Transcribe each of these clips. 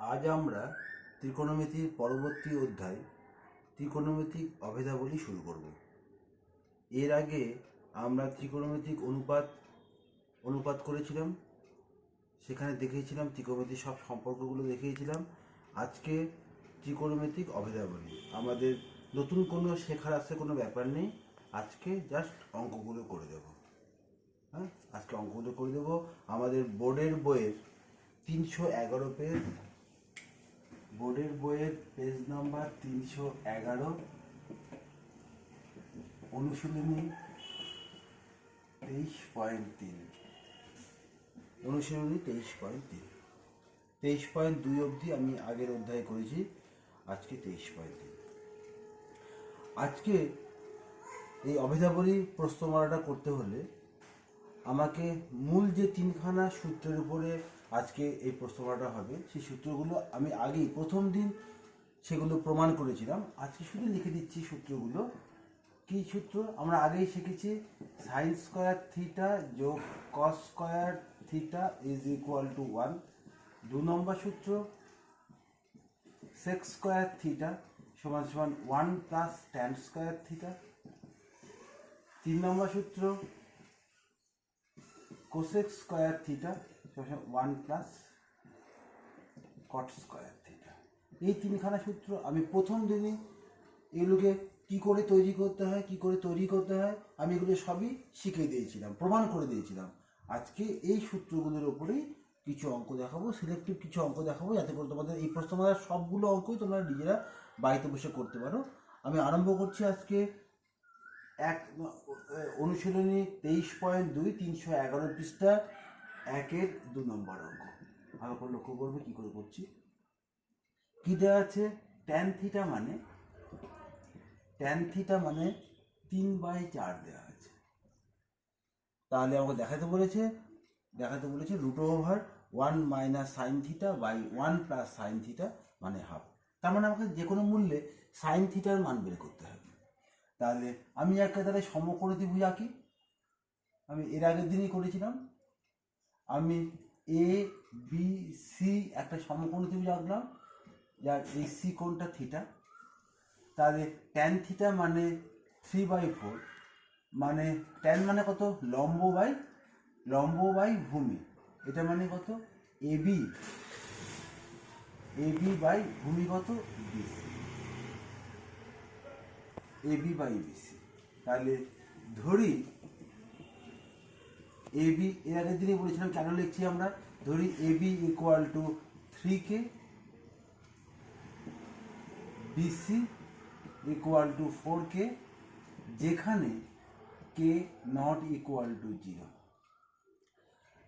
আজ আমরা ত্রিকোণমিতির পরবর্তী অধ্যায় ত্রিকোণমিতিক অভেদাবলী শুরু করব। এর আগে আমরা ত্রিকোণমিতিক অনুপাত করেছিলাম, সেখানে দেখিয়েছিলাম ত্রিকোণমিতির সব সম্পর্কগুলো দেখিয়েছিলাম। আজকে ত্রিকোণমিতিক অভেদাবলী, আমাদের নতুন কোনো শেখার আসতে কোনো ব্যাপার নেই। আজকে জাস্ট অঙ্কগুলো করে দেব। হ্যাঁ, আজকে অঙ্কগুলো করে দেবো। আমাদের বোর্ডের বইয়ের 311 পেজ নাম্বার 311, অনুশীলনী 23.3, অনুশীলনী 23.3, 23.2 অবধি আমি আগের অধ্যায়ে করেছি। আজকে 23.3। আজকে এই অভেদাবলী প্রশ্নমালাটা করতে হলে আমাকে মূল যে তিনখানা সূত্রের উপরে আজকে এই প্রশ্নমালাটা হবে, সেই সূত্রগুলো আমি আগেই প্রথম দিন সেগুলো প্রমাণ করেছিলাম। আজকে শুধু লিখে দিচ্ছি সূত্রগুলো। কী সূত্র? আমরা আগেই শিখেছি সাইন স্কোয়ার থিটা যোগ cos square theta is equal to 1। 2 নম্বর সূত্র সেক স্কোয়ার থিটা সমান সমান 1 প্লাস ট্যান স্কোয়ার থিটা। 3 নম্বর সূত্র কোসেক স্কোয়ার থিটা সমান 1 প্লাস কট স্কোয়ার থিটা। এই তিনখানা সূত্র আমি প্রথম দিনই এগুলোকে কী করে তৈরি করতে হয় আমি এগুলো সবই শিখিয়ে দিয়েছিলাম, প্রমাণ করে দিয়েছিলাম। আজকে এই সূত্রগুলোর উপরেই কিছু অঙ্ক দেখাবো, সিলেক্টিভ কিছু অঙ্ক দেখাবো, যাতে করে তোমাদের এই প্রশ্নমালার সবগুলো অঙ্কই তোমরা নিজেরা বাড়িতে বসে করতে পারো। আমি আরম্ভ করছি আজকে অনুশীলনী 23.2, 311 পৃষ্ঠা, 1-এর 2 নম্বর অঙ্ক। ভালো করে লক্ষ্য করবে কী করে করছি। কী দেওয়া আছে? ট্যান থিটা মানে 3/4 দেওয়া আছে। তাহলে আমাকে দেখাতে বলেছে √1 minus sine theta by 1 plus sine theta মানে হাফ। তার মানে আমাকে যে কোনো মূল্যে সাইন থিটার মান বের করতে হবে। তাহলে আমি তাহলে সমকোণী ত্রিভুজ আঁকি। আমি এর আগের দিনই করেছিলাম। আমি এ বি সি একটা সমকোণী ত্রিভুজ আঁকলাম, যার এই সি কোণটা থিটা। তাহলে ট্যান থিটা মানে 3/4, মানে ট্যান মানে কত? লম্ব বাই ভূমি। এটা মানে কত? এবি বাই ভূমি কত? বিসি। AB by BC. তাহলে ধরি এবি, এর আগের দিনই বলেছিলাম কেন লিখছি আমরা, ধরি AB equal to 3K, BC equal to 4K, যেখানে কে নট ইকুয়াল টু 0।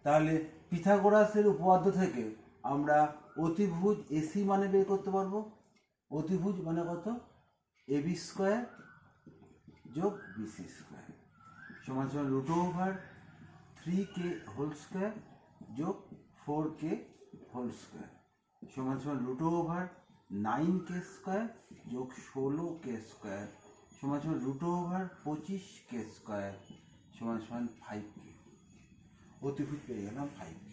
তাহলে পিথাগোরাসের উপপাদ্য থেকে আমরা অতিভুজ এসি মানে বের করতে পারবো। অতিভুজ মানে কত? এবি স্কোয়ার যোগ বিসি স্কোয়ার সমান সমান √3K হোল স্কোয়ার যোগ 4K হোল স্কোয়ার সমান সমান √9K স্কোয়ার যোগ 16K স্কোয়ার সমান সমান √25K স্কোয়ার সমান সমান 5K। অতিভুজ পেয়ে গেলাম 5K।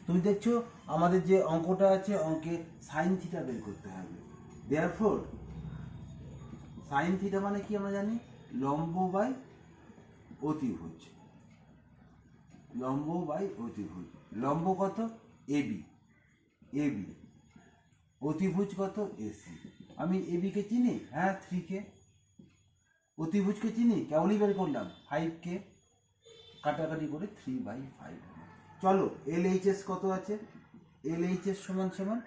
তুমি দেখছো আমাদের যে অঙ্কটা আছে, অঙ্কে সাইন থিটা বের করতে হবে। দেয়ারফর সাইন থিটা মানে কি আমরা জানি? লম্ব বাই অতিভুজ। লম্ব কত? এবি। অতিভুজ কত? এসি। আমি এবিকে চিনি, হ্যাঁ 3K। অতিভুজকে চিনি, কেবলই বের করলাম 5K। কাটাকাটি করে 3/5। চলো LHS কত আছে? LHS সমান সমান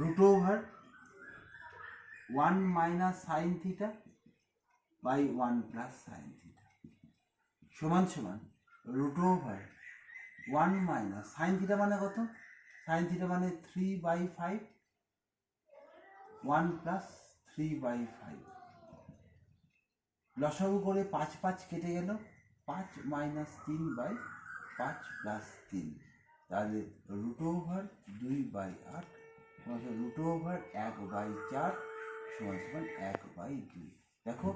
√1 minus sine theta by 1 plus sine theta সমান সমান √1 মাইনাস সাইন থিটা মানে কত? সাইন থিটা মানে 3/5, 1 প্লাস 3/5। লসাগু করে 5 কেটে গেল, 5 মাইনাস 3/5 প্লাস 3। তাহলে √2/8 সমান সমান √1/4 সমান সমান 1/2। দেখো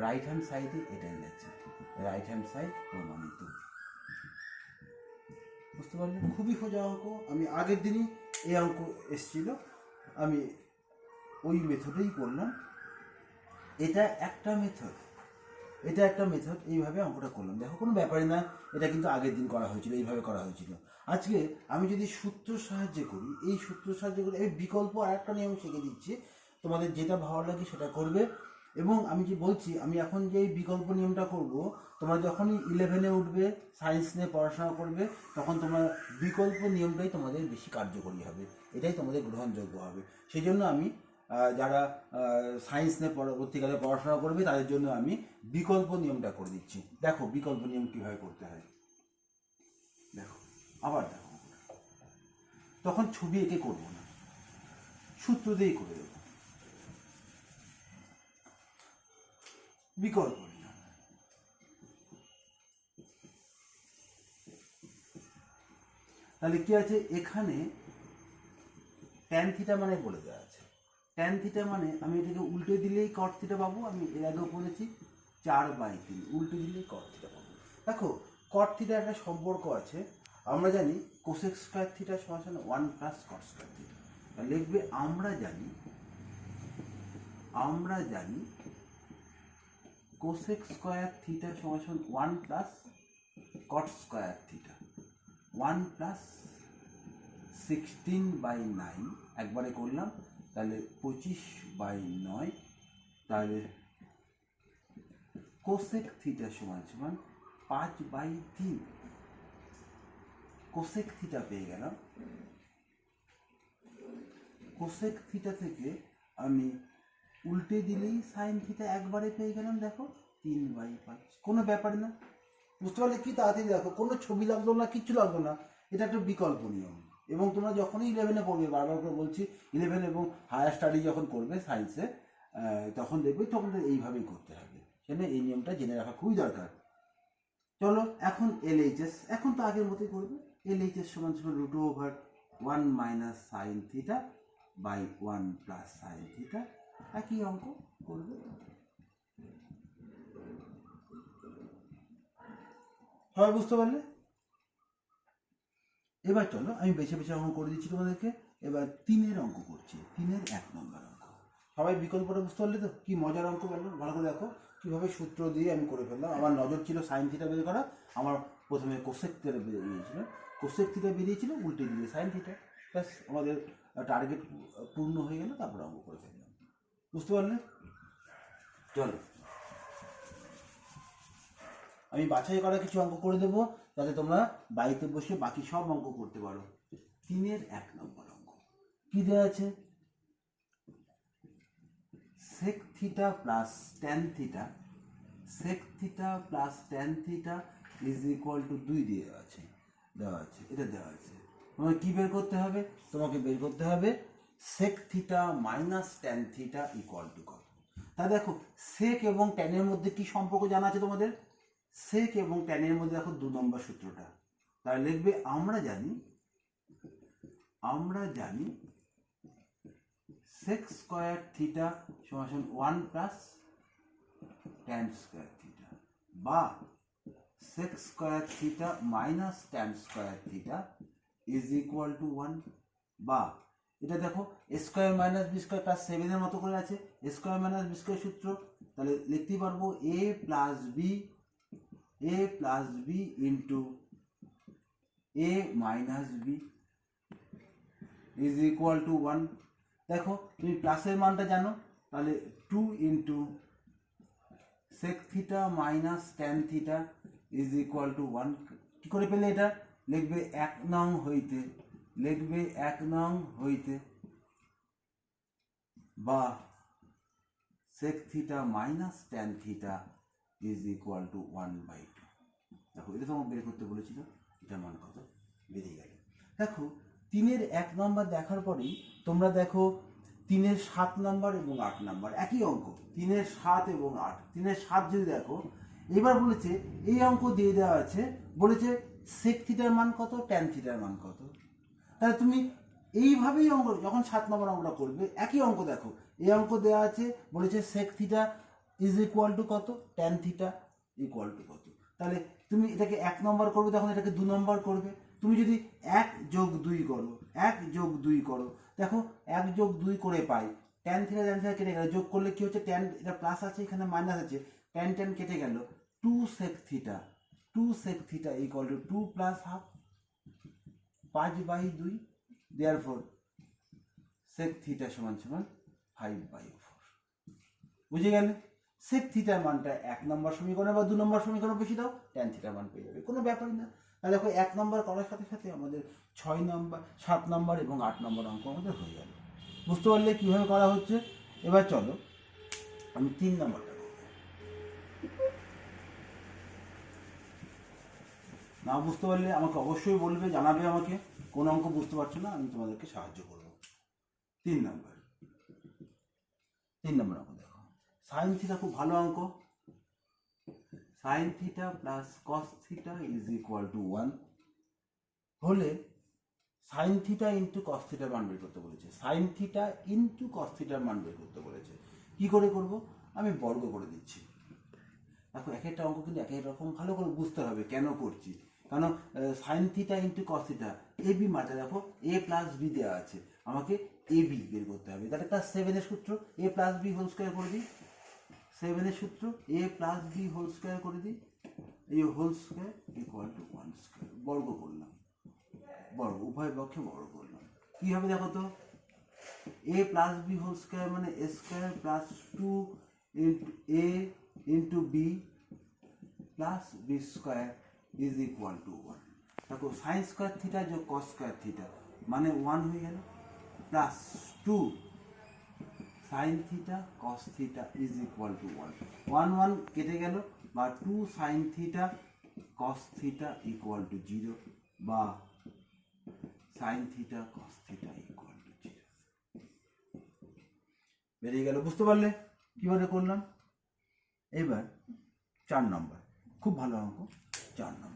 রাইট হ্যান্ড সাইডে এটাই যাচ্ছে, রাইট হ্যান্ড সাইড প্রমাণিত। বুঝতে পারলে? খুবই সোজা অঙ্ক। আমি আগের দিনই এই অঙ্ক এসছিল, আমি ওই মেথডেই করলাম। এটা একটা মেথড, এটা একটা মেথড, এইভাবে অঙ্কটা করলাম। দেখো কোনো ব্যাপারই না, এটা কিন্তু আগের দিন করা হয়েছিল, এইভাবে করা হয়েছিল। আজকে আমি যদি সূত্র সাহায্যে করি, এই সূত্র সাহায্যে করি, এই বিকল্প আর একটা নিয়ম শিখে দিচ্ছি, তোমাদের যেটা ভালো লাগে সেটা করবে। এবং আমি যে বলছি, আমি এখন যে এই বিকল্প নিয়মটা করব, তোমরা যখনই 11-এ উঠবে, সায়েন্স নিয়ে পড়াশোনা করবে, তখন তোমার বিকল্প নিয়মটাই তোমাদের বেশি কার্যকরী হবে, এটাই তোমাদের গ্রহণযোগ্য হবে। সেই জন্য আমি যারা সায়েন্স নিয়ে পরবর্তীকালে পড়াশোনা করবে তাদের জন্য আমি বিকল্প নিয়মটা করে দিচ্ছি। দেখো বিকল্প নিয়ম কীভাবে করতে হয়। দেখো, আবার দেখো, তখন ছবি এঁকে করবো না, সূত্র দিয়েই করে দেবো। বিকল্প নিয়ম, তাহলে কি আছে এখানে, ট্যান থিটা মানে বলে দেওয়া আছে। ট্যান থিটা মানে আমি এটাকে উল্টে দিলেই কট থিটা পাবো। আমি এর আগেও বলেছি 4/3, উল্টে দিলেই কট থিটা পাবো। দেখো কট থিটা একটা সম্পর্ক আছে, আমরা জানি কোসেক স্কয়ার থিটা সমান 1 + কট স্কয়ার থিটা। লিখবে আমরা জানি কোসেক স্কয়ার থিটা সমান 1 + কট স্কয়ার থিটা। 1 + 16/9 একবারে করলাম, তাহলে 25/9। তাহলে কোসেক থিটা সমান 5/3। কোসেক থিটা পেয়ে গেলাম। কোসেক থিটা থেকে আমি উল্টে দিলেই সাইন থিটা একবারে পেয়ে গেলাম। দেখো 3/5, কোনো ব্যাপার না। বুঝতে পারলে কি তাড়াতাড়ি? দেখো কোনো ছবি লাগলো না, কিচ্ছু লাগলো না, এটা একটা বিকল্প নিয়ম। এবং তোমরা যখনই 11-এ পড়বে, বারবার করে বলছি, 11 এবং হায়ার স্টাডি যখন করবে সায়েন্সে, তখন দেখবে তখন এইভাবেই করতে হবে। সেজন্য এই নিয়মটা জেনে রাখা খুবই দরকার। চলো এখন LHS, এখন তো আগের মতোই করবে। LHS সমান √1 - sine theta by 1 + sine theta, একই অঙ্ক করবে। সবাই বুঝতে পারলে? এবার চলো আমি বেছে বেছে অঙ্ক করে দিচ্ছি তোমাদেরকে। এবার 3-এর অঙ্ক করছি, 3-এর 1 নম্বর অঙ্ক। সবাই বিকল্পটা বুঝতে পারলে তো? কি মজার অঙ্ক পেলো, ভালো করে দেখো কীভাবে সূত্র দিয়ে আমি করে ফেললাম। আমার নজর ছিল সাইন থিটা বের করা, আমার প্রথমে কোসেক থিটা বেরিয়েছিল, কোসেক থিটা বেরিয়েছিল, উল্টে দিয়ে সাইন থিটা, ব্যাস আমাদের টার্গেট পূর্ণ হয়ে গেল। তারপরে অঙ্ক করে ফেললাম। বুঝতে পারলে? চলো আমি বাছাই করা কিছু অঙ্ক করে দেবো, যাতে তোমরা বাড়িতে বসে বাকি সব অঙ্ক করতে পারো। 3-এর 1 নম্বর অঙ্ক কি দেওয়া আছে? Sec theta plus tan theta, sec theta plus tan theta is equal to 2 দেওয়া আছে। এটা দেওয়া আছে। তোমাকে কি বের করতে হবে? তোমাকে বের করতে হবে sec theta minus tan theta equal to কত। তা দেখো সেক এবং ট্যানের মধ্যে কি সম্পর্ক জানা আছে তোমাদের? সেক এবং ট্যানের মধ্যে দেখো 2 নম্বর সূত্রটা। তাহলে লিখবে আমরা জানি সেক স্কয়ার থিটা সমান 1 + ট্যান স্কয়ার থিটা, বা sec square theta minus tan square theta is equal to 1। বা এটা দেখো square minus B square plus 7-এর মতো করে আছে, স্কয়ার মাইনাস বি স্কয়ার সূত্র। তাহলে লিখতেই পারবো a plus B into a minus B is equal to 1। দেখো তুমি প্লাসের মানটা জানো, তাহলে 2 into sec theta minus tan theta is equal to 1। কী করে পেলে এটা? লিখবে 1 নং হইতে, বা sec theta minus tan theta is equal to 1/2। দেখো এটা তোমাকে বের করতে বলেছিল, এটা মান কত বেরিয়ে গেল। দেখো 3-এর 1 নম্বর দেখার পরেই তোমরা দেখো 3-এর 7 নম্বর এবং 8 নম্বর একই অঙ্ক। 3-এর 7 এবং 8, 3-এর 7 যদি দেখো, এবার বলেছে এই অঙ্ক দিয়ে দেওয়া আছে, বলেছে সেক থিটার মান কত, ট্যান থিটার মান কত। তাহলে তুমি এইভাবেই অঙ্ক, যখন 7 নম্বর অঙ্কটা করবে একই অঙ্ক দেখো, এই অঙ্ক দেওয়া আছে, বলেছে sec theta is equal to কত, ট্যান থিটা ইকুয়াল টু কত। তাহলে তুমি এটাকে 1 নম্বর করবে, তখন এটাকে 2 নম্বর করবে। তুমি যদি 1+2 করো, 1+2 করো, দেখো 1+2 করে পাই ট্যান থিটা কেটে গেল, যোগ করলে কি হচ্ছে, ট্যান এটা প্লাস আছে এখানে মাইনাস আছে, ট্যান ট্যান কেটে গেল, 2 sec theta, 2 sec theta equal to 2 + ½ 5/2, therefore sec theta সমান 5/4। বুঝে গেলে? sec থিটার মানটা 1 নম্বর সমীকরণে বা 2 নম্বর সমীকরণে বসে দাও, ট্যান থিটার মান পেয়ে যাবে, কোনো ব্যাপারই না। তাহলে দেখো 1 নম্বর করার সাথে সাথে আমাদের 6 নম্বর, 7 নম্বর এবং 8 নম্বর অঙ্ক আমাদের হয়ে গেল। বুঝতে পারলে কীভাবে করা হচ্ছে? এবার চলো আমি 3 নম্বরটা করব। না বুঝতে পারলে আমাকে অবশ্যই বলবে, জানাবে আমাকে কোন অঙ্ক বুঝতে পারছো না, আমি তোমাদেরকে সাহায্য করব। 3 নম্বর অঙ্ক দেখো, সাইন থিটা খুব ভালো অঙ্ক। Sign theta plus cos theta is equal to 1 হলে সাইন থিটা ইন্টু কস থিটার মান বের করতে বলেছে, সাইন থিটা ইন্টু কস থিটার মান বের করতে বলেছে। কি করে করব? আমি বর্গ করে দিচ্ছি। দেখো এক একটা অঙ্ক কিন্তু এক এক রকম, ভালো করে বুঝতে হবে কেন করছি। কারণ sine theta into cos theta A B মাত্রা, দেখো a প্লাস বি দেওয়া আছে, আমাকে এ বি বের করতে হবে। তাহলে ক্লাস 7-এর সূত্র a plus B whole square করে দিই, 7-এর সূত্র a plus B whole square করে দিই, এই whole square equal to 1 square, বর্গ করলাম, বর্গ উভয় পক্ষে বর্গ করলাম। কি হবে দেখো তো, a plus B whole square মানে a square plus 2 into a into B plus B square is equal to 1। দেখো সাইন স্কোয়ার থিটা যোগ কস স্কোয়ার থিটা মানে 1 হয়ে গেল, plus 2 sine theta cos theta is equal to 1, 1 1 কেটে গেল, বা 2 sine theta cos theta equal to 0, বা sign theta cos theta equal to 0 বেরিয়ে গেল। বুঝতে পারলে কিভাবে করলাম? এবার 4 নম্বর, খুব ভালো অঙ্ক। 4 নম্বর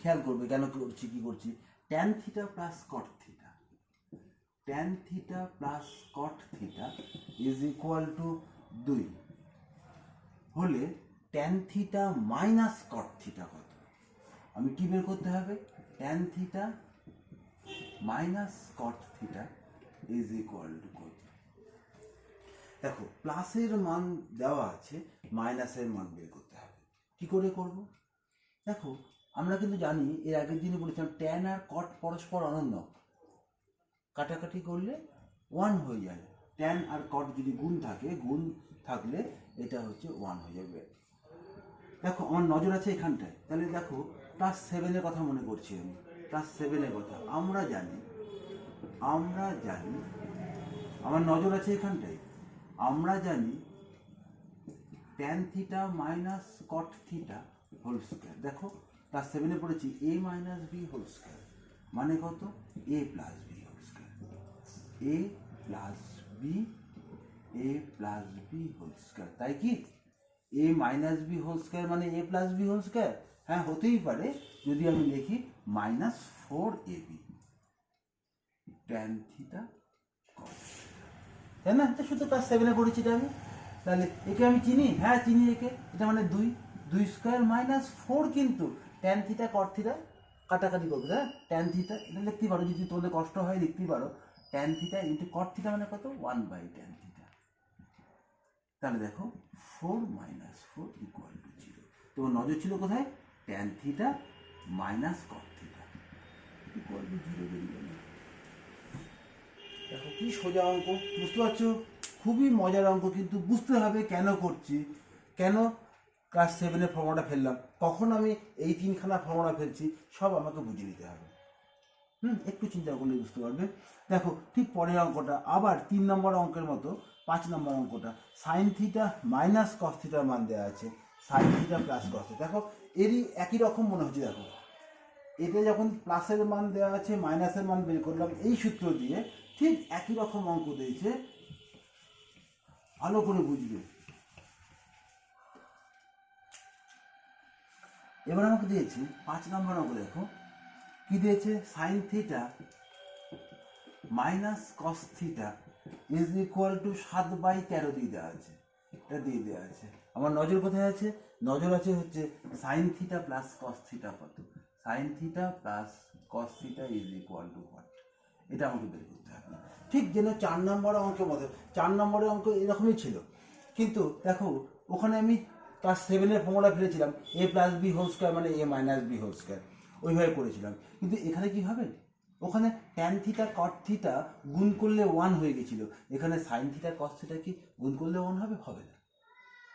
খেয়াল করবে কেন করছি, কি করছি। Tan theta plus cot theta, tan theta plus cot theta is equal to 2 হলে tan theta minus cot theta কত? আমি কি বের করতে হবে? Tan theta minus cot theta is equal to কত? দেখো প্লাসের মান দেওয়া আছে, মাইনাসের মান বের করতে হবে। কি করে করব? দেখো আমরা কিন্তু জানি, এর আগের দিনে বলেছিলাম ট্যান আর কট পরস্পর অনন্য, কাটাকাটি করলে 1 হয়ে যায়। ট্যান আর কট যদি গুণ থাকে, গুণ থাকলে এটা হচ্ছে 1 হয়ে যাবে। দেখো আমার নজর আছে এখানটায়, তাহলে দেখো ক্লাস 7-এর কথা মনে করছি আমি, ক্লাস 7-এর কথা আমরা জানি, আমার নজর আছে এখানটায়, আমরা জানি tan theta minus cot theta whole square. দেখো ক্লাস 7-এ পড়েছি a minus B whole square মানে কত? a plus B whole square, a plus B whole square, তাই কি? a minus B whole square মানে a plus B whole square, হ্যাঁ হতেই পারে যদি আমি লিখি minus 4ab tan theta cos, তাই না? এটা শুধু ক্লাস 7-এ পড়েছি এটা আমি। তাহলে একে আমি চিনি, হ্যাঁ চিনি একে, এটা মানে 2 স্কোয়ার মাইনাস 4, কিন্তু ট্যান থিটা কট থিটা কাটাকাটি করবে, হ্যাঁ ট্যান থিটা এটা লিখতেই পারো, যদি তোমাদের কষ্ট হয় লিখতেই পারো, tan theta into cot theta মানে কত? 1/tan theta. তাহলে দেখো 4 মাইনাস 4 ইকুয়াল টু 0। তোমার নজর ছিল কোথায়? Tan theta minus cot theta equal to 0 বেরিয়ে গেল। দেখো কি সোজা অঙ্ক, বুঝতে পারছো? খুবই মজার অঙ্ক, কিন্তু বুঝতে হবে কেন করছি, কেন ক্লাস 7-এর ফর্মুলাটা ফেললাম, কখন আমি এই 3খানা ফর্মুলা ফেলছি, সব আমাকে বুঝে নিতে হবে। একটু চিন্তা করলে বুঝতে পারবে। দেখো ঠিক পরের অঙ্কটা আবার 3 নম্বর অঙ্কের মতো 5 নম্বর অঙ্কটা, সাইন থিটা মাইনাস কস থিটার মান দেওয়া আছে, sign theta plus cos theta. দেখো এরই একই রকম মনে হচ্ছে, দেখো এতে যখন প্লাসের মান দেওয়া আছে, মাইনাসের মান বের করলাম এই সূত্র দিয়ে, ঠিক একই রকম অঙ্ক দিয়েছে, ভালো করে বুঝবে। এবার আমাকে দিয়েছে 5 নম্বর অঙ্ক, দেখো কি দিয়েছে? Sign theta minus cos theta is equal to 7/13 দিয়ে দেওয়া আছে। এটা দিয়ে দেওয়া আছে। আমার নজর কোথায় আছে? নজর আছে হচ্ছে sine theta plus cos theta কত, sine theta plus cos theta is equal to what, এটা আমাকে বের করতে হবে। ঠিক যেন 4 নম্বর অঙ্কের মতো, 4 নম্বরের অঙ্ক এরকমই ছিল, কিন্তু দেখো ওখানে আমি ক্লাস 7-এর ফর্মুলা ফেলেছিলাম এ প্লাস বি হোল স্কোয়ার মানে এ মাইনাস বি হোল স্কোয়ার, ওইভাবে করেছিলাম। কিন্তু এখানে কি হবে, ওখানে ট্যান থিটা কট থিটা গুণ করলে 1 হয়ে গেছিলো, এখানে সাইন থিটা কস থিটা কি গুণ করলে 1 হবে? হবে না,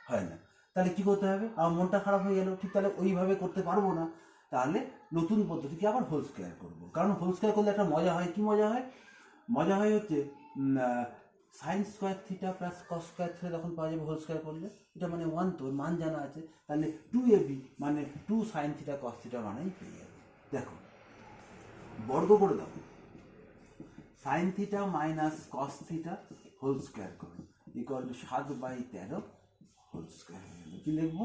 হয় না। তাহলে কি করতে হবে? আমার মনটা খারাপ হয়ে গেল, ঠিক তাহলে ওইভাবে করতে পারবো না, তাহলে নতুন পদ্ধতিকে আবার হোল স্কোয়ার করবো। কারণ হোল স্কোয়ার করলে একটা মজা হয়। কি মজা হয়? মজা হয় হচ্ছে সাইন স্কোয়ার থিটা প্লাস কস স্কোয়ার থিটা যখন পাওয়া যাবে হোল স্কোয়ার করলে, এটা মানে 1, তো মান জানা আছে, তাহলে 2ab মানে 2 সাইন থিটা কস থিটা মানেই পেয়ে যাবে। দেখো বর্গ করে দাও, sine theta minus cos theta whole square করো ইকুয়াল টু 7/13 হোল স্কোয়ার হয়ে গেল। কি লিখবো?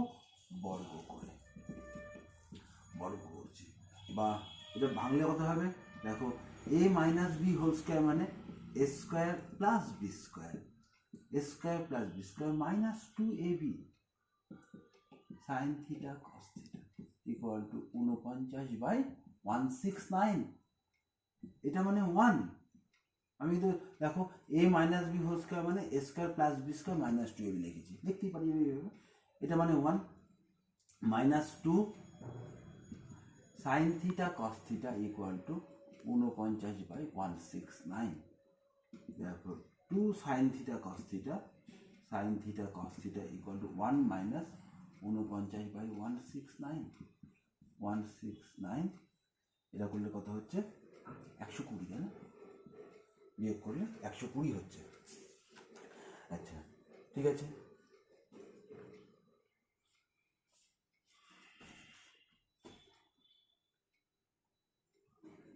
বর্গ করে, বর্গ করছি। বা এটা ভাঙলে কত হবে? দেখো A minus B whole square মানে A square plus B square, A square plus B square minus 2ab sine theta cos theta equal to 49/169, এটা মানে 1। আমি তো দেখো A minus B whole square মানে A square plus B square minus 2ab লিখেছি, দেখতেই পারি এইভাবে। এটা মানে 1 minus 2 sine theta cos theta equal to 49/169, therefore 2 sine theta cos theta, sine theta cos theta equal to 1 minus 49/169, 169, এটা করলে কত হচ্ছে? 120, তাই না? বিয়োগ করলে 120 হচ্ছে। আচ্ছা ঠিক আছে,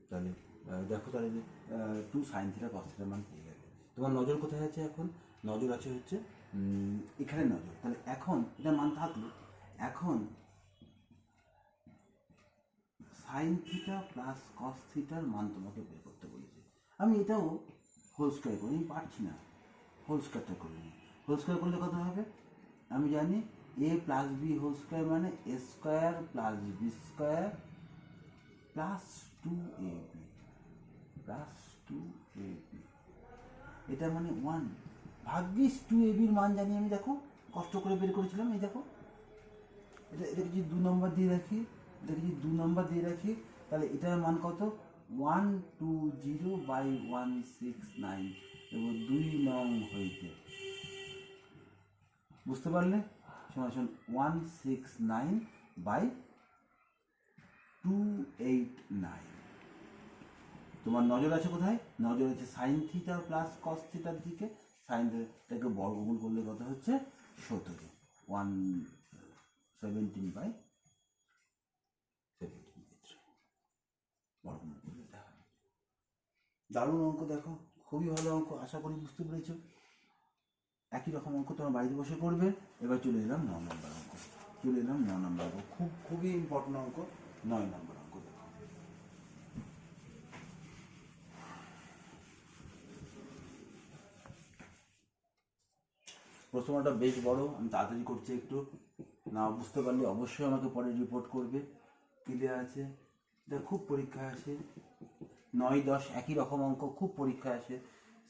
তাহলে দেখো তাহলে 2 সাইন থিটা কস থিটার মান পেয়ে গেলে। তোমার নজর কোথায় আছে এখন? নজর আছে হচ্ছে এখানে নজর। তাহলে এখন এটা মান থাকলো, এখন সাইন থিটা প্লাস কস থিটার মান তোমাকে বের করতে বলেছে। আমি এটাও হোল স্কোয়ার করি, আমি পারছি না, হোল স্কোয়ারটা করে নিই। হোল স্কোয়ার করলে কত হবে? আমি জানি A plus B whole square মানে A square plus B square plus 2ab plus 2ab, এটা মানে 1। ভাগ্যিস 2ab মান জানি আমি, দেখো কষ্ট করে বের করেছিলাম। এই দেখো এটাকে যদি 2 নম্বর দিয়ে রাখি, এটাকে যদি 2 নম্বর দিয়ে রাখি, তাহলে এটার মান কত? 120/169 এবং 2 নং হইতে, বুঝতে পারলে? সমান 169/289। তোমার নজর আছে কোথায়? নজর আছে সাইন থিটা প্লাস কস থিটার দিকে। সাইন থিটাকে বর্গমূল করলে কত হচ্ছে? 17, 117/17, বর্গমূল করলে দেখা হবে। দারুণ অঙ্ক, দেখো খুবই ভালো অঙ্ক, আশা করি বুঝতে পেরেছ। একই রকম অঙ্ক তোমার বাড়িতে বসে করবে। এবার চলে এলাম 9 নম্বর অঙ্ক, চলে এলাম 9 নম্বর অঙ্ক, খুবই ইম্পর্টেন্ট অঙ্ক, 9 নম্বর অঙ্ক। দেখো প্রশ্নটা বেশ বড়, আমি তাড়াতাড়ি করছি একটু, না বুঝতে পারলে অবশ্যই আমাকে পরে রিপোর্ট করবে। ক্লিয়ার আছে? এটা খুব পরীক্ষায় আসে, 9-10 একই রকম অঙ্ক খুব পরীক্ষায় আসে।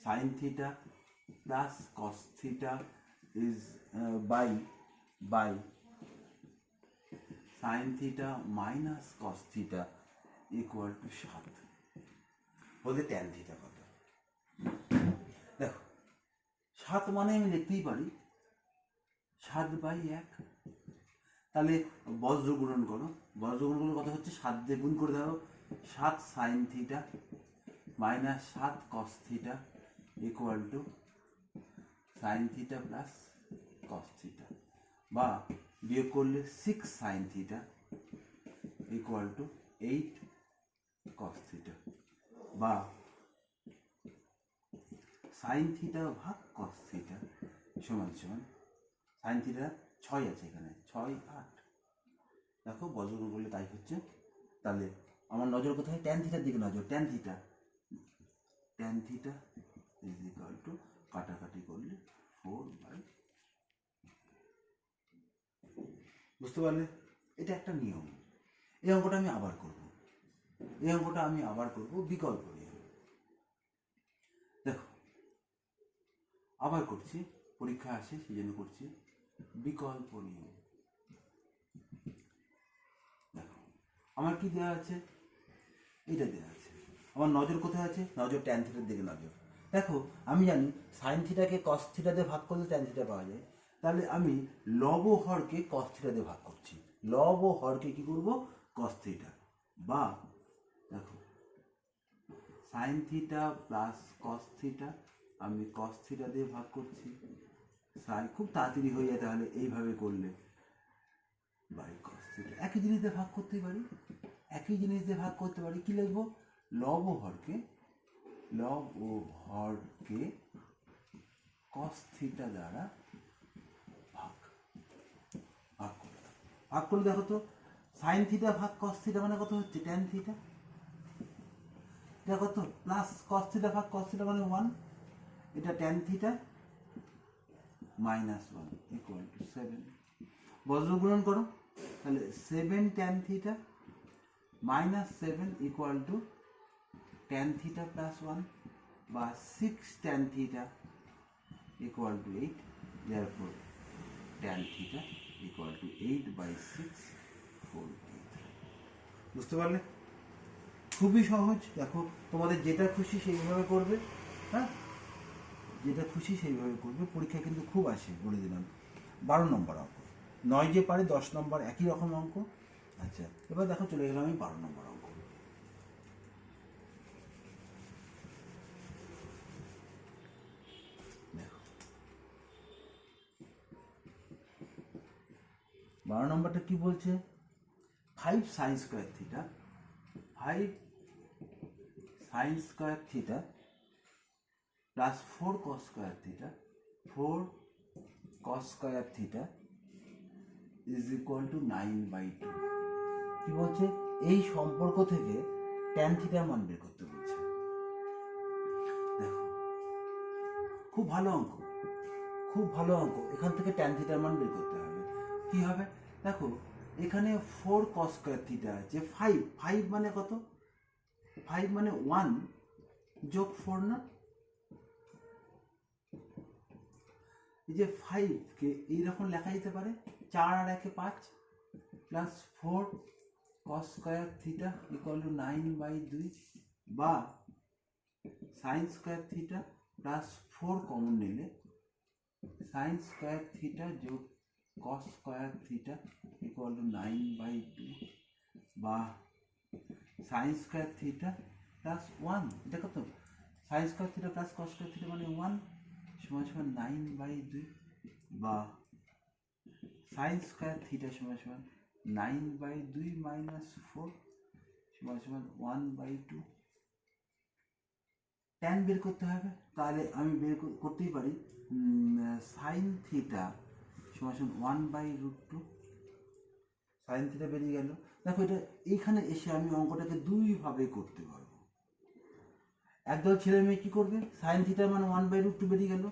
Sine theta plus cos theta is by sine theta minus cos theta equal to 7, বলতে ট্যান থিটা কত? দেখো 7 মানে আমি লিখতেই পারি 7/1। তাহলে বজ্র গুণন করো, বজ্র গুণন করলে কত হচ্ছে? 7 দিয়ে গুণ করে দাও, 7 সাইন থিটা মাইনাস 7 কস theta equal two sign theta plus cos theta, বা বিয়োগ করলে 6 sine theta equal two 8 cos theta, বা সাইন থিটা ভাগ কস থিটা সমান সাইন থিটা 6 আছে এখানে, 6, 8। দেখো বজ্রগুণ করলে তাই হচ্ছে। তাহলে আমার নজর কোথায়? ট্যান থিটার দিকে নজর। Tan theta is equal two, কাটাকাটি করলে 4/9, বুঝতে পারলে? এটা একটা নিয়ম। এই অঙ্কটা আমি আবার করব, বিকল্প নিয়ম। দেখো, আবার করছি, পরীক্ষা আসে সেই জন্য করছি। বিকল্প নিয়ম। দেখো, আমার কি দেওয়া আছে? এটা দেওয়া আছে। আমার নজর কোথায় আছে? নজর ট্যান থিটার দিকে নজর। দেখো, আমি জানি সাইন থিটাকে কস থিটা দিয়ে ভাগ করলে ট্যান থিটা পাওয়া যায়। তাহলে আমি লব হরকে কস থিটা দিয়ে ভাগ করছি। লব হরকে কি করব? Cos theta. বা দেখো, sign theta plus cos theta আমি কস থিটা দিয়ে ভাগ করছি। সাইন খুব তাড়াতাড়ি হয়ে যায় তাহলে এইভাবে করলে, বাই কস থিটা। একই জিনিস দিয়ে ভাগ করতে পারি, কি লিখবো? লব ও হরকে কস থিটা দ্বারা ভাগ করলে দেখো তো, সাইন থিটা ভাগ কস থিটা মানে কত হচ্ছে? Tan theta. এটা কত? প্লাস কস থিটা ভাগ কস থিটা মানে 1। এটা tan theta minus 1 equal to 7। বজ্র গুণন করো, তাহলে 7 tan theta minus 7 equal to tan theta plus 1 বা 6 tan theta equal two 8। therefore tan theta equal two 8/6 4। বুঝতে পারলে? খুবই সহজ। দেখো, তোমাদের যেটা খুশি সেইভাবে করবে, হ্যাঁ, যেটা খুশি সেইভাবে করবে। পরীক্ষা কিন্তু খুব আসে, বলে দিলাম। 12 নম্বর অঙ্ক, 9 যে পারে 10 নম্বর একই রকম অঙ্ক। আচ্ছা, এবার দেখো, চলে গেলাম আমি 12 নম্বর অঙ্ক। দেখো, 12 নম্বরটা কি বলছে? 5 sign square theta, 5 sign square theta plus 4 cos square theta, 4 cos square theta is equal two 9/2। কি বলছে? এই সম্পর্ক থেকে ট্যান থিটার মান বের করতে বলছে। দেখো, খুব ভালো অঙ্ক। এখান থেকে ট্যান থিটার মান বের করতে হবে। কি হবে? দেখো, এখানে 4 কস স্কোয়ার থিটা আছে, 5 মানে কত? 5 মানে 1 যোগ 4 না? এই যে 5কে এইরকম লেখা যেতে পারে, 4 আর 1 5 প্লাস 4 কস স্কোয়ার থিটা ইকুয়াল টু 9/2 বা sign square theta plus 4 common নিলে সাইন স্কোয়ার থিটা যোগ cos square theta equal two 9/2 বা সাইন স্কোয়ার থিটা প্লাস 1। এটা কত? সাইন স্কোয়ার থিটা প্লাস কস স্কোয়ার থিটা মানে 1 সমান 9/2 বা সাইন স্কোয়ার থিটা সমান 9/2 মাইনাস 4 সমান 1/2। ট্যান বের করতে হবে, তাহলে আমি বের করতেই পারি। সাইন থিটা সমান 1/√2। সাইন থিটা বেরিয়ে গেল। দেখো, এটা এইখানে এসে আমি অঙ্কটাকে দুইভাবে করতে পারবো। একদল ছেলে মেয়ে কি করবে? সাইন থিটা মানে 1/√2 বেরিয়ে গেল,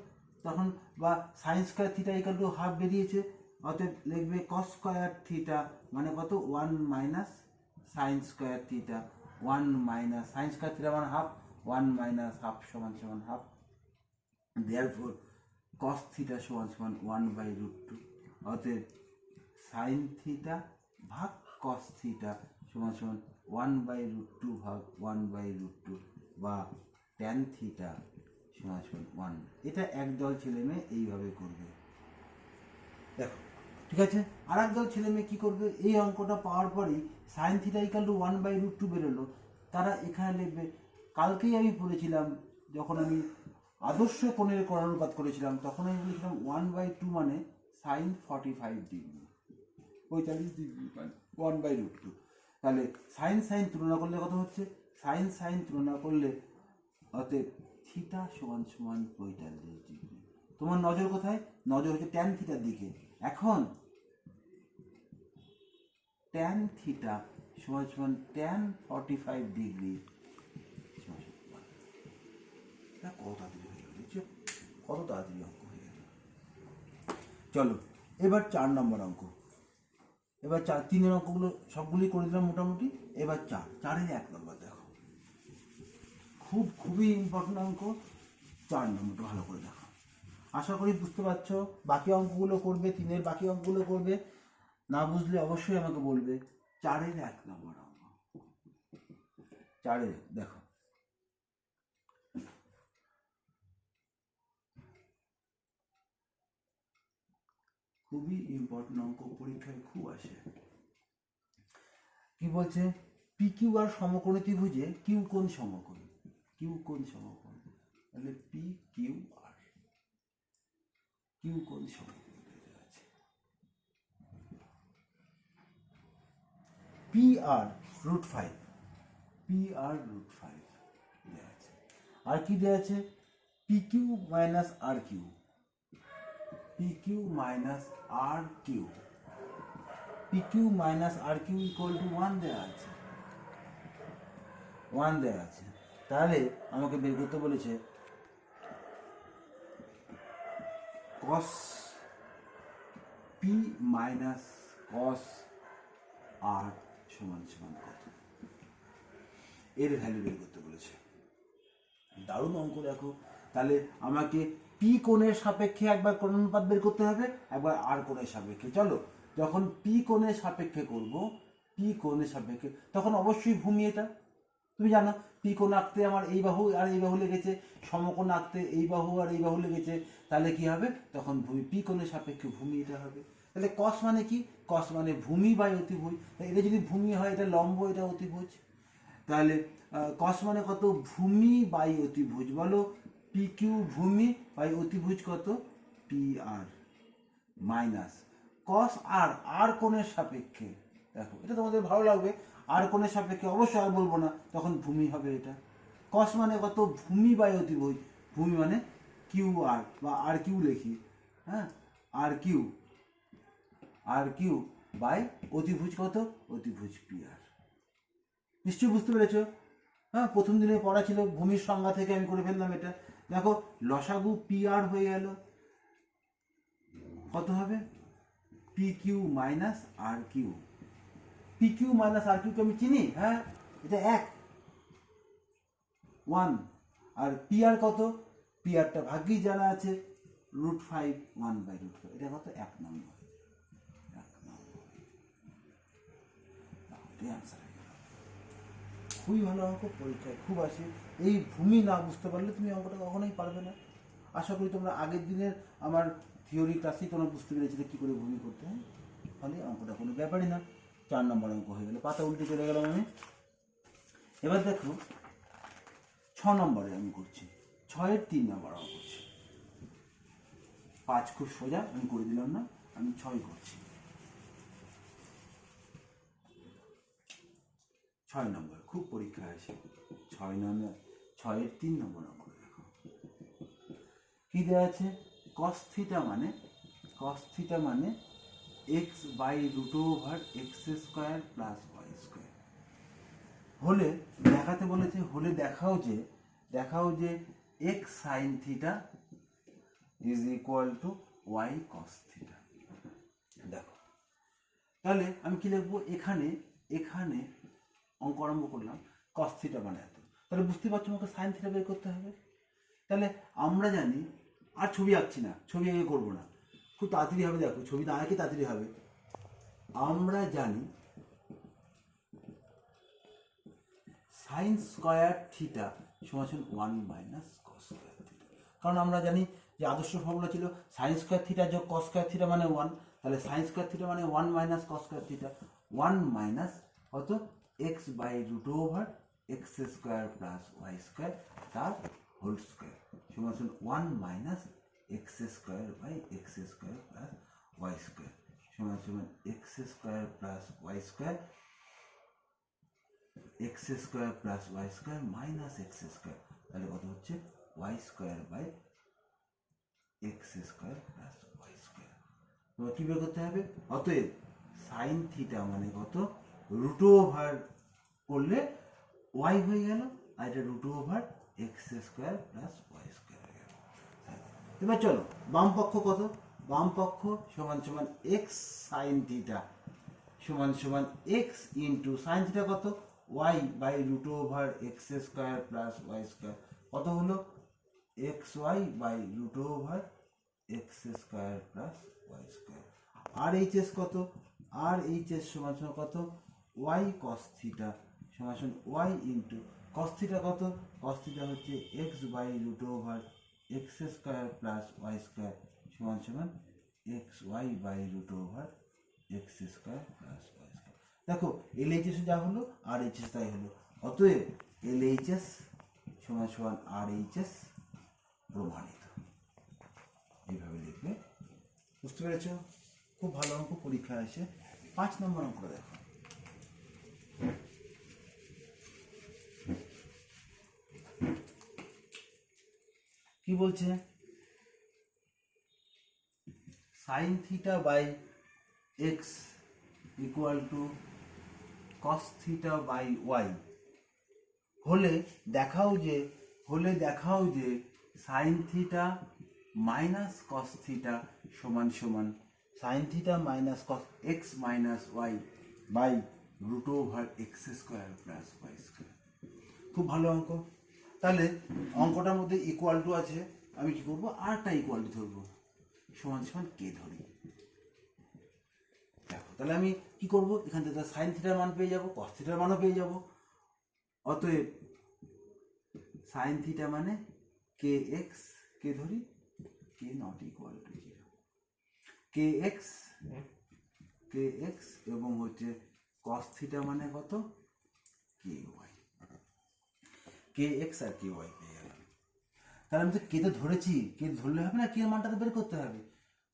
তখন বা sign square theta equal to half বেরিয়েছে, অতএব লিখবে কস স্কোয়ার থিটা মানে কত? 1 minus sign square theta, 1 minus sign square theta মানে হাফ, 1 মাইনাস হাফ সমান হাফ। therefore cos থিটা সমান 1/√2। অতএব সাইন থিটা ভাগ কস থিটা সমান 1/√2 ভাগ 1/√2 বা ট্যান থিটা সমান 1। এটা একদল ছেলে মেয়ে এইভাবে করবে। দেখো, ঠিক আছে। আর একদল ছেলে মেয়ে কী করবে? এই অঙ্কটা পাওয়ার পরেই সাইন থিটা ইকুয়াল টু 1/√2 বেরোলো, তারা এখানে লিখবে। কালকেই আমি পড়েছিলাম, যখন আমি আদর্শ কোণের কোণানুপাত করেছিলাম, তখন আমি বলেছিলাম 1/2 মানে সাইন 45 ডিগ্রি, 45 ডিগ্রি মানে 1/√2। তাহলে সাইন তুলনা করলে কত হচ্ছে? সাইন তুলনা করলে অতএব থিটা সমান 45 ডিগ্রি। তোমার নজর কোথায়? নজর হচ্ছে ট্যান থিটার দিকে। এখন ট্যান থিটা সমান ট্যান 45 ডিগ্রি। কত তাড়াতাড়ি হয়ে গেল, কত তাড়াতাড়ি অঙ্ক হয়ে গেল। চলো, এবার 4 নম্বর অঙ্ক। এবার 3-এর অঙ্কগুলো সবগুলি করে দিলাম মোটামুটি। এবার 4-এর 1 নম্বর দেখো, খুবই ইম্পর্টেন্ট অঙ্ক। 4 নম্বরটা ভালো করে দেখো, আশা করি বুঝতে পারছো। বাকি অঙ্কগুলো করবে, 3-এর বাকি অঙ্কগুলো করবে, না বুঝলে অবশ্যই আমাকে বলবে। 4-এর 1 নম্বর অঙ্ক, 4-এর দেখো, খুবই ইম্পর্টেন্ট অঙ্ক, পরীক্ষায় খুব আসে। কি বলছে, পি কিউ আর সমকোণী ত্রিভুজে কিউ কোণ সমকোণ, কিউ কোণ সমকোণ, তাহলে পি কিউ আর, কিউ কোণ সমকোণ আছে। পি আর √5, পি আর √5 দেওয়া আছে। আর কি দেওয়া আছে, P Q minus R Q, P Q minus R Q, P Q minus R Q equal to 1 দেওয়া আছে, 1 দেওয়া আছে। তাহলে আমাকে বের করতে বলেছে cos p minus cos r সমান সমান কত, এর ভ্যালু বের করতে বলেছে। দারুণ অঙ্ক দেখো। তাহলে আমাকে পি কোণের সাপেক্ষে একবার কোণানুপাত বের করতে হবে, একবার আর কোণের সাপেক্ষে। চলো, যখন পি কোণের সাপেক্ষে করব, পি কোণের সাপেক্ষে, তখন অবশ্যই ভূমি এটা তুমি জানো। পি কোণ আঁকতে আমার এই বাহু আর এই বাহু লেগেছে, সমকোণ আঁকতে এই বাহু আর এই বাহু লেগেছে, তাহলে কি হবে, তখন ভূমি, পি কোণের সাপেক্ষে ভূমি এটা হবে। তাহলে কস মানে কি, কস মানে ভূমি বাই অতিভুজ। এটা যদি ভূমি হয়, এটা লম্ব, এটা অতিভুজ। তাহলে কস মানে কত, ভূমি বাই অতিভুজ। বলো, পি কিউ ভূমি বাই অতিভুজ কত, পি আর, মাইনাস কস আর, আর কোণের সাপেক্ষে। দেখো এটা তোমাদের ভালো লাগবে, আর কোণের সাপেক্ষে, অবশ্যই আর বলবো না, তখন ভূমি হবে এটা। কস মানে কত, ভূমি বাই অতিভুজ, ভূমি মানে কিউ আর বা আর কিউ লিখি, হ্যাঁ, আর কিউ, আর কিউ বাই অতিভুজ কত, অতিভুজ পি আর। নিশ্চয়ই বুঝতে পেরেছ। হ্যাঁ, প্রথম দিনে পড়া ছিল, ভূমির সংজ্ঞা থেকে আমি করে ফেললাম এটা। দেখো লসাগু পি আর হয়ে গেল, কত হবে, P Q minus R Q. P Q minus আর কিউকে আমি চিনি, হ্যাঁ, এটা 1, আর পি আর কত, পি আরটা ভাগ্যেই জানা আছে, √5, 1/√5, এটা কত, 1 নম্বর, 1 নম্বর, এটাই আনসার হয়ে গেল। খুবই ভালো অঙ্ক, পরীক্ষায় খুব আসে। এই ভূমি না বুঝতে পারলে তুমি অঙ্কটা কখনোই পারবে না। আশা করি তোমরা আগের দিনের আমার থিওরি ক্লাসেই তোমরা বুঝতে পেরেছিলে কী করে ভূমি করতে হয়, ফলে অঙ্কটা কোনো ব্যাপারই না। 4 নম্বর অঙ্ক হয়ে গেল, পাতা উল্টে চলে গেলাম আমি। এবার দেখো 6 নম্বরে আমি করছি, 6-এর 3 নম্বর অঙ্ক করছি। 5 খুব সোজা, আমি করে দিলাম না, আমি 6 করছি। 6 নম্বর খুব পরীক্ষা আসে, 6-এর 3 নম্বর অঙ্ক দেখো কি দেওয়া আছে, cos থিটা মানে, cos থিটা মানে x by √x² plus y²। হলে দেখাতে বলেছে, হলে দেখাও যে x sin theta is equal to y cos theta. দেখো তাহলে আমি কি লিখবো, এখানে অঙ্ক আরম্ভ করলাম, cos থিটা মানে এত, তাহলে বুঝতে পারছো আমাকে sin থিটা বের করতে হবে। তাহলে আমরা জানি, আর ছবি আঁকছি না, ছবি আগে করবো না, খুব তাড়াতাড়ি হবে। দেখো ছবি না আঁকে তাড়াতাড়ি হবে। আমরা জানি sin স্কয়ার থিটা সমান 1 মাইনাস cos স্কয়ার থিটা। কারণ আমরা জানি যে আদর্শ ফর্মুলা ছিল sin স্কয়ার থিটা যোগ cos স্কয়ার থিটা মানে 1, তাহলে sin স্কয়ার থিটা মানে 1 minus cos square theta, 1 minus কত, x by √x² plus y² তার হোল স্কয়ার সমান 1 minus x² by x² plus y² সমান x² plus y² x² plus y² minus x², তাহলে কত হচ্ছে y² by x² plus y²। তোমার কি বের করতে হবে, অতএব সাইন থিটা মানে কত, √ওভার করলে y হয়ে গেল, আর এটা √x² প্লাস y² হয়ে গেল। এবার চলো বাম পক্ষ কত, বাম পক্ষ সমান x সাইন থিটা সমান সমান এক্স ইন্টু সাইন থিটা কত Y by root over X square plus Y square কত হলো X Y by root over X square plus Y square. R H S কত আর এইচ এস সমান সমান কত Y কস theta সমান সমান Y into cos theta কত cos theta হচ্ছে X by root over X square plus Y square সমান সমান X Y by root over X square plus Y square. দেখো এল এইচ এস যা হলো আর এইচ এস তাই হলো, অতএব এল এইচ এস সমান সমান আর এইচ এস প্রমাণিত। এইভাবে লিখবে, বুঝতে পেরেছ? খুব ভালো অঙ্ক পরীক্ষা আসে। 5 নম্বর অঙ্কটা দেখো। কি বলছে sine theta by X equal to cos theta by Y হলে দেখাও যে sine theta minus cos theta সমান সমান sine theta minus cos X minus Y by root over X square plus Y square. খুব ভালো অঙ্ক। তাহলে অঙ্কটার মধ্যে ইকুয়াল টু আছে, আমি কি করবো আরটা ইকুয়াল টু ধরবো, সমান সমান কে ধরি। দেখো তাহলে আমি কি করব, এখান থেকে সাইন থিটার মান পেয়ে যাবো, কস থিটার মানও পেয়ে যাবো। অতএব সাইন থিটা মানে কে এক্স, কে ধরি K not equal to 0, K X এবং হচ্ছে কস থিটা মানে কত কে ওয়াই, কে এক্স আর কে ওয়াই পেয়ে গেলাম। তাহলে আমি তো কে তো ধরেছি, কে ধরলে হবে না, কে মানটা তো বের করতে হবে।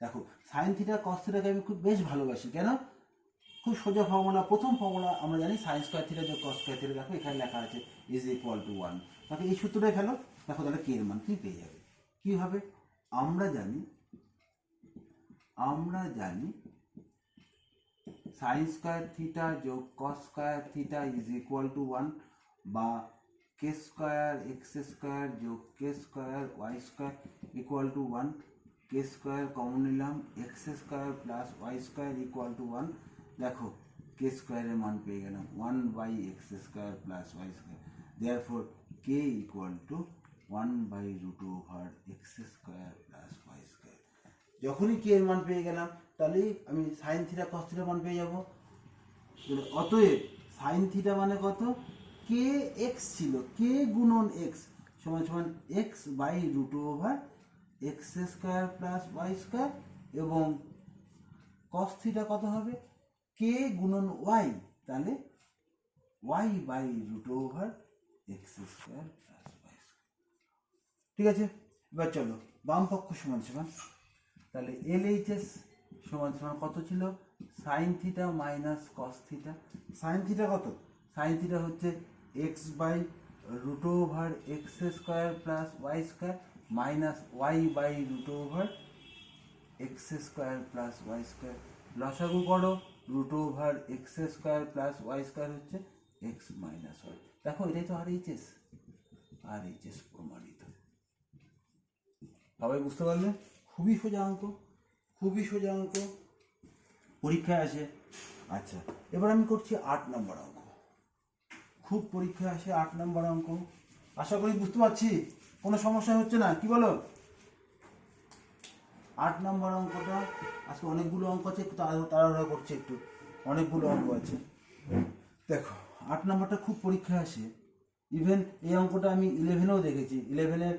দেখো সাইন থিটা কস থিটাকে আমি খুব বেশ ভালোবাসি, কেন? খুব সোজা ফর্মুলা, প্রথম ফর্মুলা আমরা জানি সাইন স্কোয়ার থিটা যোগ কস স্কোয়ার থিটা। দেখো এখানে লেখা আছে ইজ ইকুয়াল টু 1। তাকে এই সূত্রটাই ফেলো, দেখো তাহলে কে এর মান কি পেয়ে যাবে। কি হবে? আমরা জানি সাইন স্কোয়ার থিটা যোগ cos square theta is equal to 1, বা কে স্কোয়ার এক্স স্কোয়ার যোগ K square Y square equal to 1, K square common নিলাম X square plus Y square equal to 1। দেখো কে স্কোয়ারের মান পেয়ে গেলাম 1 by X square plus Y square, therefore K equal to 1 by root over X square plus Y square. যখনই K এর মান পেয়ে গেলাম তাহলে আমি সাইন থিটা কস থিটার মান পেয়ে যাব। অতএব সাইন থিটা মানে কত কে এক্স ছিল, কে গুণন এক্স সমান সমান X by root over X square plus Y square, এবং কস থিটা কত হবে কে গুণন ওয়াই, তাহলে Y by root over X square plus Y square. ঠিক আছে, এবার চলো বাম পক্ষ সমান সমান, তাহলে এল এইচ এস সমান সমান কত ছিল sine theta minus cos theta. Sine theta কত? সাইন থিটা হচ্ছে X by root over X square plus Y square minus Y by root over X square plus Y square. লসাগু করো, root over X square plus Y square হচ্ছে X minus Y. দেখো এটাই তো আর H S প্রমাণিত। সবাই বুঝতে পারলে? খুবই সোজা অঙ্ক, পরীক্ষায় আসে। আচ্ছা এবার আমি করছি 8 নম্বর অঙ্ক। খুব পরীক্ষায় আসে 8 নম্বর অঙ্ক। আশা করি বুঝতে পারছি, কোনো সমস্যা হচ্ছে না, কি বলো? 8 নম্বর অঙ্কটা আজকে অনেকগুলো অঙ্ক আছে, একটু তাড়াহুড়া করছে, একটু অনেকগুলো অঙ্ক আছে। দেখো 8 নম্বরটা খুব পরীক্ষায় আসে। ইভেন এই অঙ্কটা আমি 11-এও দেখেছি, 11-এর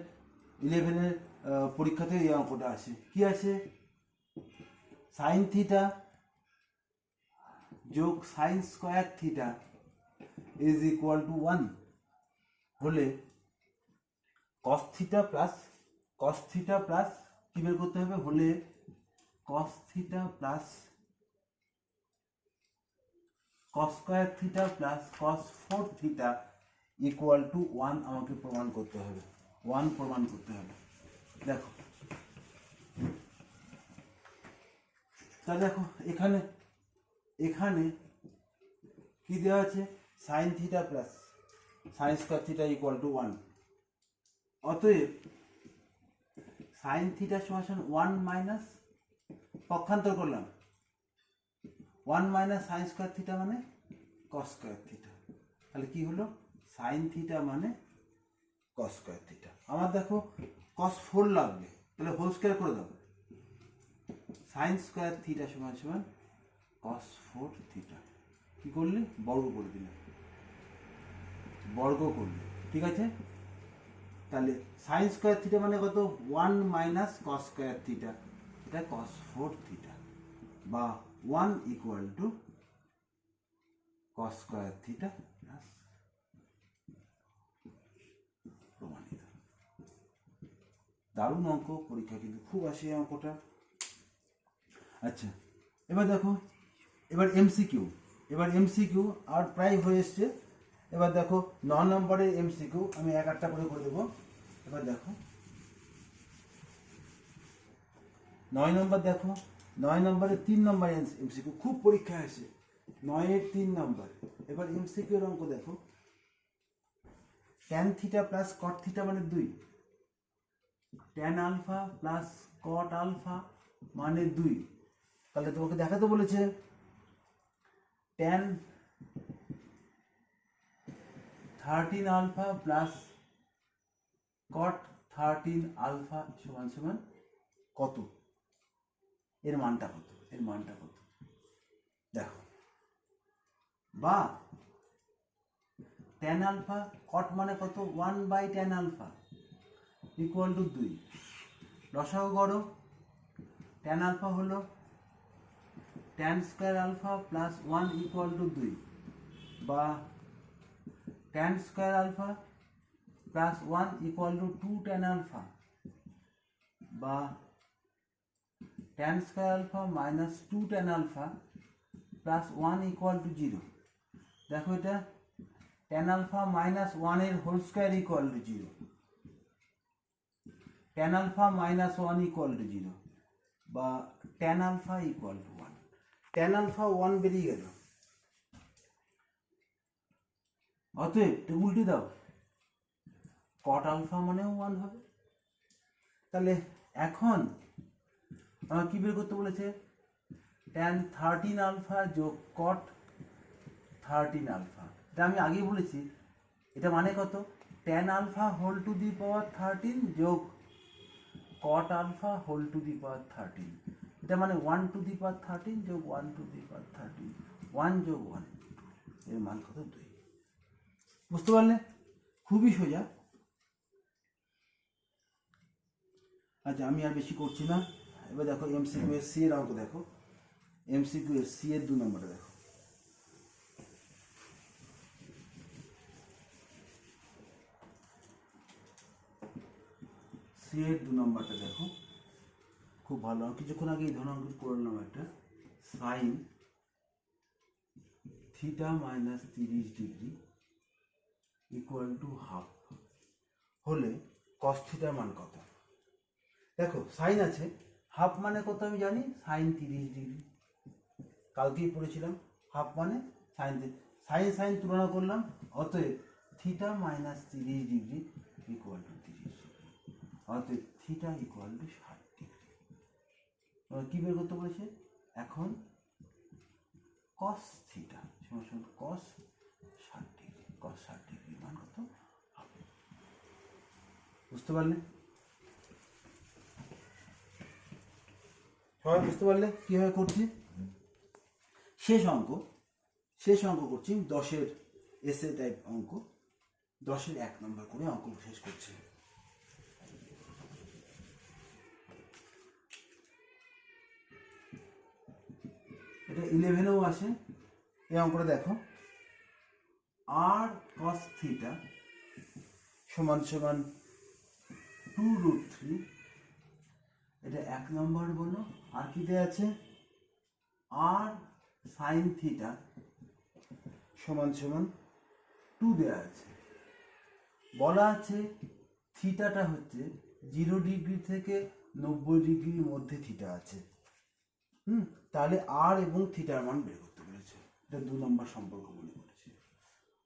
পরীক্ষাতে এই অঙ্কটা আসে। কি আসে? সাইন থিটা যোগ sign square theta is equal to 1 হলে কস থিটা প্লাস কি বের করতে হবে, হলে cos theta plus cos square theta plus cos 4 theta equal to 1 আমাকে প্রমাণ করতে হবে, 1 প্রমাণ করতে হবে। দেখো তা দেখো এখানে কি দেওয়া আছে, sign theta plus sign square theta equal to 1। অতএব সাইন থিটা সমান 1 মাইনাস, পক্ষান্তর করলাম 1 মাইনাস সাইন স্কোয়ার থিটা মানে কস স্কোয়ার থিটা। তাহলে কি হলো, সাইন থিটা মানে কস স্কোয়ার থিটা। আমার দেখো কস 4 লাগবে, তাহলে হোল স্কোয়ার করে দাও, সাইন স্কোয়ার থিটা সমান সমান কস 4 থিটা। কি করলে, বর্গ করে দিলে, বর্গ করলে, ঠিক আছে। তাহলে সাইন স্কোয়ার থিটা মানে কত, 1 মাইনাস কস স্কোয়ার থিটা, এটা কস 4 থিটা, বা 1 equal to cos square theta plus, প্রমাণিত। দারুণ অঙ্ক, পরীক্ষা কিন্তু খুব আসে এই অঙ্কটা। আচ্ছা, এবার দেখো, এবার এমসিকিউ, আর প্রায় হয়ে এসছে। এবার দেখো 9 নম্বরের এমসিকিউ আমি এক একটা করে দেবো। এবার দেখো 9 নম্বর, দেখো 9 নম্বরে 3 নম্বর এমসিকিউ, খুব পরীক্ষা আসে 9-এর 3 নম্বর। এবার এমসিকিউ এর অঙ্ক দেখো, tan theta plus cot theta মানে 2, tan alpha plus cot alpha মানে 2। তাহলে তোমাকে দেখাতে বলেছে tan 13 alpha plus cot 13 alpha সমান সমান কত, এর মানটা কত, দেখো। বা ট্যান আলফা কট মানে কত, 1/tan আলফা ইকুয়াল টু 2। লসাগু করো, ট্যান আলফা হলো tan square alpha plus 1 equal to 2, বা tan square alpha plus 1 equal to 2 tan alpha, বা tan square alpha minus 2 tan alpha plus 1 equal to 0। দেখো এটা tan alpha minus 1 এর whole square equal to 0, tan alpha minus 1 equal to 0, বা tan alpha equal to 1। Tan alpha 1 বেরিয়ে গেল, অতএব উল্টে দাও, কট আলফা মানেও 1 হবে। তাহলে এখন আমার কি বের করতে বলেছে, ট্যান 13 আলফা যোগ কট 13 আলফা। এটা আমি আগেই বলেছি, এটা মানে কত, tan alpha whole to the power 13 যোগ cot alpha whole to the power 13। এটা মানে 1 টু দি পাওয়ার 13 যোগ 1 টু দি পাওয়ার 13, 1 যোগ 1, এর মান কত, 2। বুঝতে পারলে, খুবই সোজা। আচ্ছা, আমি আর বেশি করছি না। এবার দেখো এমসিকিউ এর সি এর অঙ্ক দেখো, এমসিকিউ এর সি এর 2 নম্বরটা দেখো। সি এর 2 নম্বরটা দেখো, খুব ভালো। কিছুক্ষণ আগে এই ধরনের অঙ্ক করলাম একটা, sign theta minus 30 degree equal to half হলে কস থিটার মান কত। দেখো সাইন আছে, হাফ মানে কত আমি জানি, সাইন 30 ডিগ্রি, কালকেই পড়েছিলাম। হাফ মানে সাইন, সাইন তুলনা করলাম, অতএব theta minus 30 degree equal to 30 degree, অতএব থিটা ইকুয়াল টু 60 ডিগ্রি। কি বের করতে বলেছে এখন, কস থিটা সমান কস 60 ডিগ্রি, কস 60 ডিগ্রি মান কত হবে। বুঝতে পারলে, সবাই বুঝতে পারলে কিভাবে করছি। শেষ অঙ্ক করছি 10-এর এসে টাইপ অঙ্ক, 10-এর 1 নম্বর করে অঙ্ক শেষ করছি। এটা 11-এও আসে এই অঙ্কটা দেখো, আর কস থিটা সমান সমান 2√3, এটা 1 নম্বর বলো। আর কি দেয়া আছে, আর সাইন থিটা সমান সমান 2 দেয়া আছে। বলা আছে থিটাটা হচ্ছে 0 ডিগ্রি থেকে 90 ডিগ্রির মধ্যে থিটা আছে। তাহলে আর এবং থিটার মান বের করতে বলেছে, এটা 2 নম্বর সম্পর্ক মনে করেছে,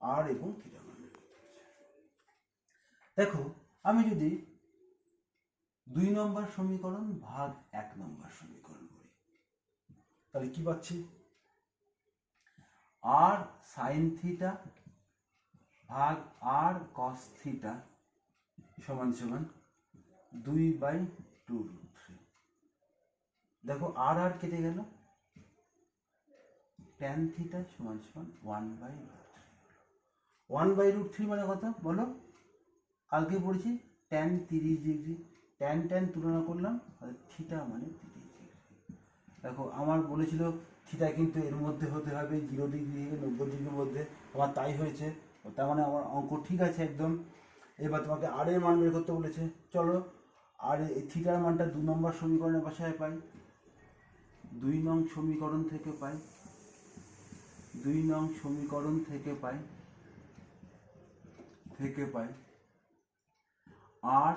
আর এবং থিটার মান বের করতে বলেছে। দেখো আমি যদি 2 নম্বর সমীকরণ ভাগ 1 নম্বর সমীকরণ করি, তাহলে কি পাচ্ছি, আর সাইন থিটা ভাগ আর কস থিটা সমান সমান 2/2√3। দেখো আর আর কেটে গেল, ট্যান থিটা সমান সমান 1/√3 মানে কত বলো? কালকে পড়েছি ট্যান 30°। ট্যান ট্যান তুলনা করলাম, থিটা মানে 30°। দেখো আমার বলেছিল থিটা কিন্তু এর মধ্যে হতে হবে 0 ডিগ্রি থেকে 90 ডিগ্রির মধ্যে, আমার তাই হয়েছে। তার মানে আমার অঙ্ক ঠিক আছে একদম। এবার তোমাকে আর এর মান বের করতে বলেছে, চলো আর এই থিটার মানটা 2 নম্বর সমীকরণের ভাষায় পাই। 2 নং সমীকরণ থেকে পাই, 2 নং সমীকরণ থেকে পাই আর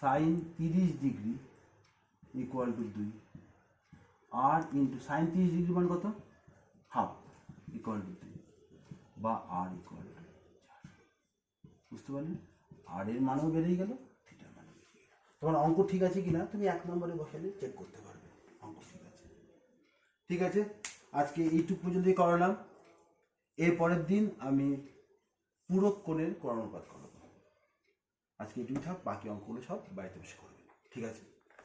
সাইন 30° ইকুয়াল টু 2 আর ইন্টু সাইন 30° মান কত? হাফ ইকুয়াল টু 2 বা আর ইকুয়াল টু 4। বুঝতে পারলে? আর এর মানও বেরিয়ে গেল, থিটার মানও বেরিয়ে গেল। তোমার অঙ্ক ঠিক আছে কিনা তুমি 1 নম্বরে বসালে চেক করতে পারবে অঙ্ক ঠিক আছে। ঠিক আছে, আজকে এইটুকু পর্যন্তই করালাম। এর পরের দিন আমি পূরক কোণের ক্রমানুপাত করাবো। আজকে এটুকুই থাক, বাকি অঙ্কগুলো সব বাড়িতে বসে করবে। ঠিক আছে।